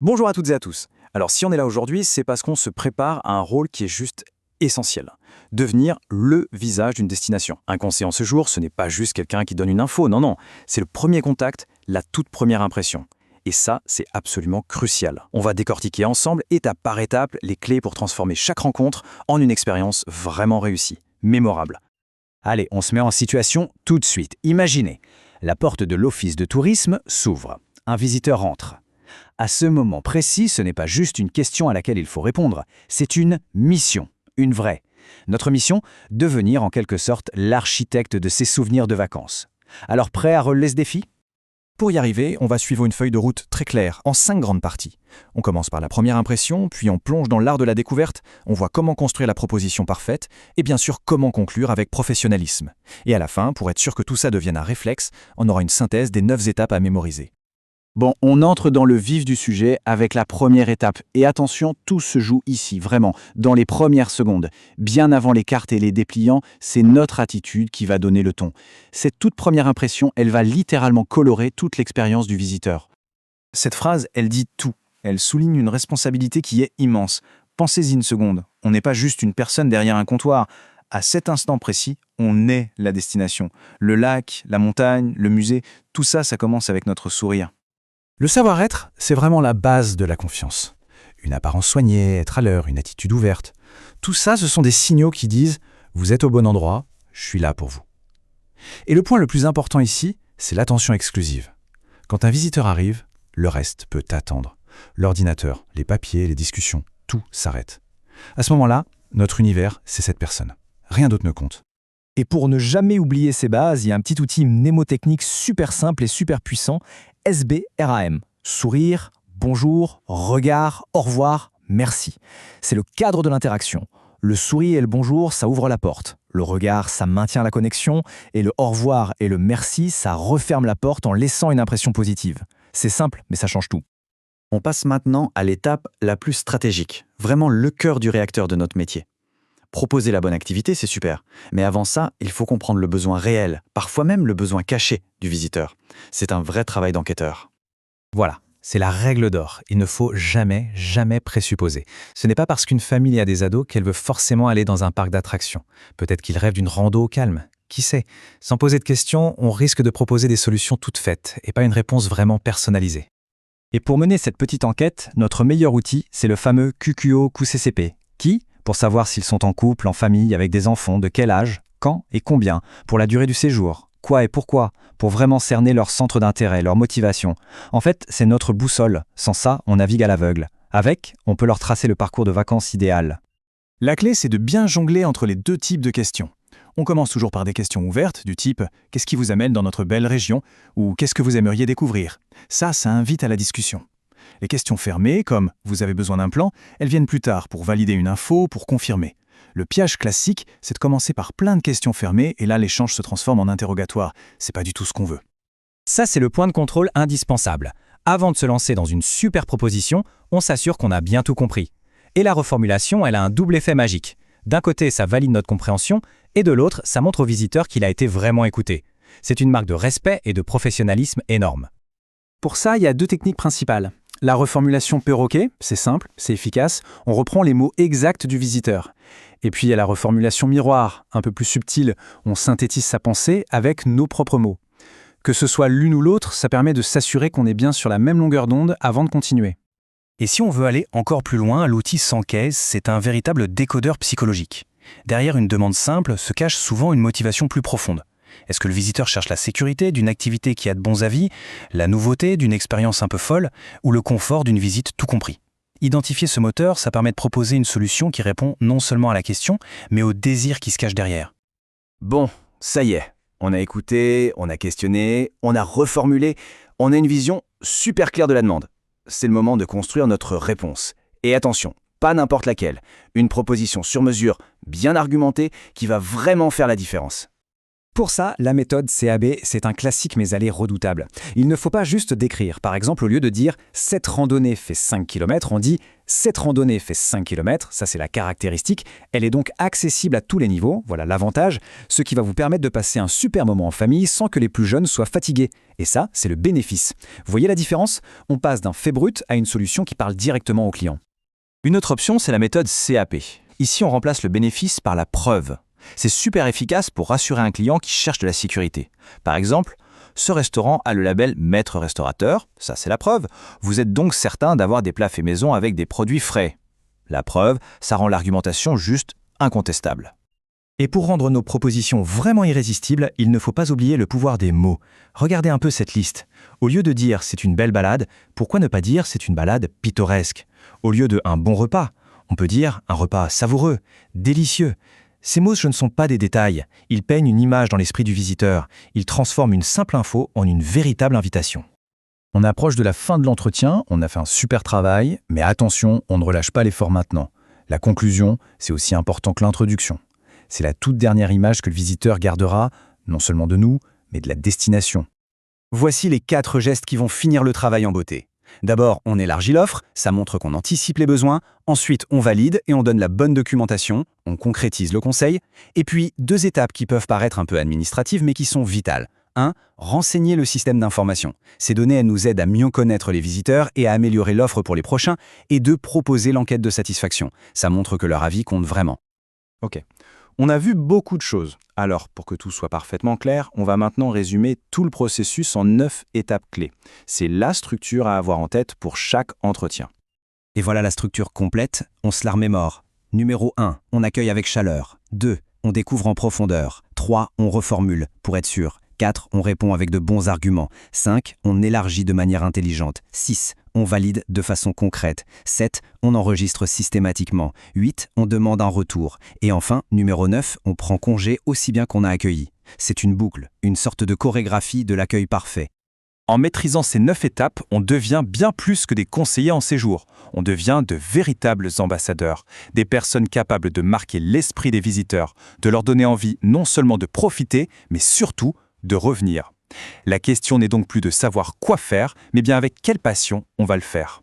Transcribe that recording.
Bonjour à toutes et à tous. Alors si on est là aujourd'hui, c'est parce qu'on se prépare à un rôle qui est juste essentiel. Devenir le visage d'une destination. Un conseiller en ce jour, ce n'est pas juste quelqu'un qui donne une info, non, non. C'est le premier contact, la toute première impression. Et ça, c'est absolument crucial. On va décortiquer ensemble, étape par étape, les clés pour transformer chaque rencontre en une expérience vraiment réussie, mémorable. Allez, on se met en situation tout de suite. Imaginez, la porte de l'office de tourisme s'ouvre. Un visiteur entre. À ce moment précis, ce n'est pas juste une question à laquelle il faut répondre, c'est une mission, une vraie. Notre mission, devenir en quelque sorte l'architecte de ses souvenirs de vacances. Alors prêt à relever ce défi ? Pour y arriver, on va suivre une feuille de route très claire, en 5 grandes parties. On commence par la première impression, puis on plonge dans l'art de la découverte, on voit comment construire la proposition parfaite, et bien sûr comment conclure avec professionnalisme. Et à la fin, pour être sûr que tout ça devienne un réflexe, on aura une synthèse des 9 étapes à mémoriser. Bon, on entre dans le vif du sujet avec la première étape. Et attention, tout se joue ici, vraiment, dans les premières secondes. Bien avant les cartes et les dépliants, c'est notre attitude qui va donner le ton. Cette toute première impression, elle va littéralement colorer toute l'expérience du visiteur. Cette phrase, elle dit tout. Elle souligne une responsabilité qui est immense. Pensez-y une seconde. On n'est pas juste une personne derrière un comptoir. À cet instant précis, on est la destination. Le lac, la montagne, le musée, tout ça, ça commence avec notre sourire. Le savoir-être, c'est vraiment la base de la confiance. Une apparence soignée, être à l'heure, une attitude ouverte. Tout ça, ce sont des signaux qui disent « vous êtes au bon endroit, je suis là pour vous ». Et le point le plus important ici, c'est l'attention exclusive. Quand un visiteur arrive, le reste peut attendre. L'ordinateur, les papiers, les discussions, tout s'arrête. À ce moment-là, notre univers, c'est cette personne. Rien d'autre ne compte. Et pour ne jamais oublier ces bases, il y a un petit outil mnémotechnique super simple et super puissant, SBRAM. Sourire, bonjour, regard, au revoir, merci. C'est le cadre de l'interaction. Le sourire et le bonjour, ça ouvre la porte. Le regard, ça maintient la connexion. Et le au revoir et le merci, ça referme la porte en laissant une impression positive. C'est simple, mais ça change tout. On passe maintenant à l'étape la plus stratégique, vraiment le cœur du réacteur de notre métier. Proposer la bonne activité, c'est super. Mais avant ça, il faut comprendre le besoin réel, parfois même le besoin caché du visiteur. C'est un vrai travail d'enquêteur. Voilà, c'est la règle d'or. Il ne faut jamais présupposer. Ce n'est pas parce qu'une famille a des ados qu'elle veut forcément aller dans un parc d'attractions. Peut-être qu'ils rêvent d'une rando au calme. Qui sait ? Sans poser de questions, on risque de proposer des solutions toutes faites et pas une réponse vraiment personnalisée. Et pour mener cette petite enquête, notre meilleur outil, c'est le fameux QQO QCCP, qui, pour savoir s'ils sont en couple, en famille, avec des enfants, de quel âge, quand et combien, pour la durée du séjour, quoi et pourquoi, pour vraiment cerner leur centre d'intérêt, leur motivation. En fait, c'est notre boussole. Sans ça, on navigue à l'aveugle. Avec, on peut leur tracer le parcours de vacances idéal. La clé, c'est de bien jongler entre les 2 types de questions. On commence toujours par des questions ouvertes, du type « Qu'est-ce qui vous amène dans notre belle région ?» ou « Qu'est-ce que vous aimeriez découvrir ?» Ça invite à la discussion. Les questions fermées, comme « Vous avez besoin d'un plan ?», elles viennent plus tard pour valider une info, pour confirmer. Le piège classique, c'est de commencer par plein de questions fermées et là, l'échange se transforme en interrogatoire. C'est pas du tout ce qu'on veut. Ça, c'est le point de contrôle indispensable. Avant de se lancer dans une super proposition, on s'assure qu'on a bien tout compris. Et la reformulation, elle a un double effet magique. D'un côté, ça valide notre compréhension, et de l'autre, ça montre au visiteur qu'il a été vraiment écouté. C'est une marque de respect et de professionnalisme énorme. Pour ça, il y a 2 techniques principales. La reformulation perroquet, c'est simple, c'est efficace, on reprend les mots exacts du visiteur. Et puis il y a la reformulation miroir, un peu plus subtile, on synthétise sa pensée avec nos propres mots. Que ce soit l'une ou l'autre, ça permet de s'assurer qu'on est bien sur la même longueur d'onde avant de continuer. Et si on veut aller encore plus loin, l'outil S'encaisse, c'est un véritable décodeur psychologique. Derrière une demande simple se cache souvent une motivation plus profonde. Est-ce que le visiteur cherche la sécurité d'une activité qui a de bons avis, la nouveauté d'une expérience un peu folle, ou le confort d'une visite tout compris ? Identifier ce moteur, ça permet de proposer une solution qui répond non seulement à la question, mais au désir qui se cache derrière. Bon, ça y est. On a écouté, on a questionné, on a reformulé. On a une vision super claire de la demande. C'est le moment de construire notre réponse. Et attention, pas n'importe laquelle. Une proposition sur mesure, bien argumentée, qui va vraiment faire la différence. Pour ça, la méthode CAB, c'est un classique mais elle est redoutable. Il ne faut pas juste décrire. Par exemple, au lieu de dire « cette randonnée fait 5 km », on dit « cette randonnée fait 5 km », ça c'est la caractéristique. Elle est donc accessible à tous les niveaux, voilà l'avantage, ce qui va vous permettre de passer un super moment en famille sans que les plus jeunes soient fatigués. Et ça, c'est le bénéfice. Vous voyez la différence? On passe d'un fait brut à une solution qui parle directement au client. Une autre option, c'est la méthode CAP. Ici, on remplace le bénéfice par la preuve. C'est super efficace pour rassurer un client qui cherche de la sécurité. Par exemple, ce restaurant a le label Maître Restaurateur, ça c'est la preuve. Vous êtes donc certain d'avoir des plats faits maison avec des produits frais. La preuve, ça rend l'argumentation juste incontestable. Et pour rendre nos propositions vraiment irrésistibles, il ne faut pas oublier le pouvoir des mots. Regardez un peu cette liste. Au lieu de dire « c'est une belle balade », pourquoi ne pas dire « c'est une balade pittoresque » ? Au lieu de « un bon repas », on peut dire « un repas savoureux, délicieux ». Ces mots, ce ne sont pas des détails. Ils peignent une image dans l'esprit du visiteur. Ils transforment une simple info en une véritable invitation. On approche de la fin de l'entretien, on a fait un super travail, mais attention, on ne relâche pas l'effort maintenant. La conclusion, c'est aussi important que l'introduction. C'est la toute dernière image que le visiteur gardera, non seulement de nous, mais de la destination. Voici les 4 gestes qui vont finir le travail en beauté. D'abord, on élargit l'offre, ça montre qu'on anticipe les besoins. Ensuite, on valide et on donne la bonne documentation, on concrétise le conseil. Et puis, 2 étapes qui peuvent paraître un peu administratives mais qui sont vitales. 1. Renseigner le système d'information. Ces données, elles nous aident à mieux connaître les visiteurs et à améliorer l'offre pour les prochains. Et 2. Proposer l'enquête de satisfaction. Ça montre que leur avis compte vraiment. Ok. On a vu beaucoup de choses. Alors, pour que tout soit parfaitement clair, on va maintenant résumer tout le processus en 9 étapes clés. C'est la structure à avoir en tête pour chaque entretien. Et voilà la structure complète, on se la remémore. Numéro 1, on accueille avec chaleur. 2, on découvre en profondeur. 3, on reformule, pour être sûr. 4, on répond avec de bons arguments. 5, on élargit de manière intelligente. 6, on valide de façon concrète. 7, on enregistre systématiquement. 8, on demande un retour. Et enfin, numéro 9, on prend congé aussi bien qu'on a accueilli. C'est une boucle, une sorte de chorégraphie de l'accueil parfait. En maîtrisant ces 9 étapes, on devient bien plus que des conseillers en séjour. On devient de véritables ambassadeurs, des personnes capables de marquer l'esprit des visiteurs, de leur donner envie non seulement de profiter, mais surtout de revenir. La question n'est donc plus de savoir quoi faire, mais bien avec quelle passion on va le faire.